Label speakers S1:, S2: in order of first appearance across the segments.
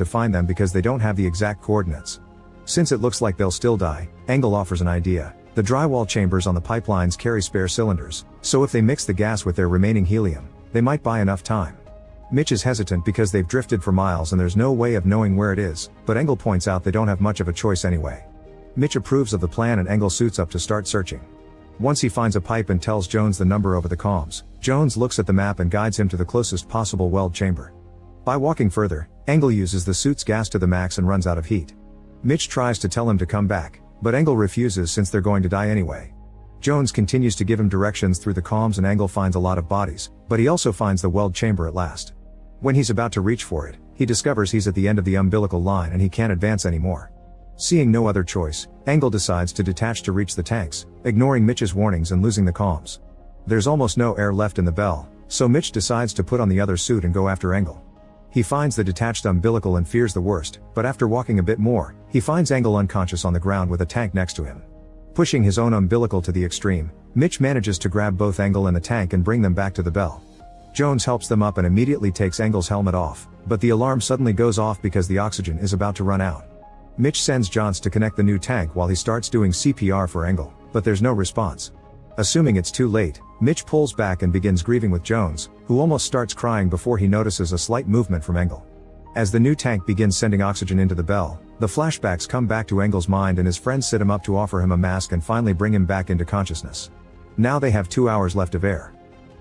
S1: to find them because they don't have the exact coordinates. Since it looks like they'll still die, Engel offers an idea. The drywall chambers on the pipelines carry spare cylinders, so if they mix the gas with their remaining helium, they might buy enough time. Mitch is hesitant because they've drifted for miles and there's no way of knowing where it is, but Engel points out they don't have much of a choice anyway. Mitch approves of the plan and Engel suits up to start searching. Once he finds a pipe and tells Jones the number over the comms, Jones looks at the map and guides him to the closest possible weld chamber. By walking further, Engel uses the suit's gas to the max and runs out of heat. Mitch tries to tell him to come back, but Engel refuses since they're going to die anyway. Jones continues to give him directions through the comms and Engel finds a lot of bodies, but he also finds the weld chamber at last. When he's about to reach for it, he discovers he's at the end of the umbilical line and he can't advance anymore. Seeing no other choice, Engel decides to detach to reach the tanks, ignoring Mitch's warnings and losing the comms. There's almost no air left in the bell, so Mitch decides to put on the other suit and go after Engel. He finds the detached umbilical and fears the worst, but after walking a bit more, he finds Engel unconscious on the ground with a tank next to him. Pushing his own umbilical to the extreme, Mitch manages to grab both Engel and the tank and bring them back to the bell. Jones helps them up and immediately takes Engel's helmet off, but the alarm suddenly goes off because the oxygen is about to run out. Mitch sends Jones to connect the new tank while he starts doing CPR for Engel, but there's no response. Assuming it's too late, Mitch pulls back and begins grieving with Jones, who almost starts crying before he notices a slight movement from Engel. As the new tank begins sending oxygen into the bell, the flashbacks come back to Engel's mind and his friends sit him up to offer him a mask and finally bring him back into consciousness. Now they have 2 hours left of air.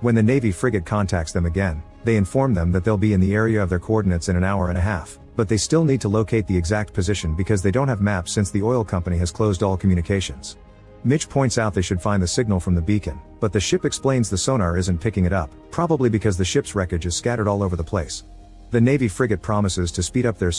S1: When the Navy frigate contacts them again, they inform them that they'll be in the area of their coordinates in an hour and a half, but they still need to locate the exact position because they don't have maps since the oil company has closed all communications. Mitch points out they should find the signal from the beacon, but the ship explains the sonar isn't picking it up, probably because the ship's wreckage is scattered all over the place. The Navy frigate promises to speed up their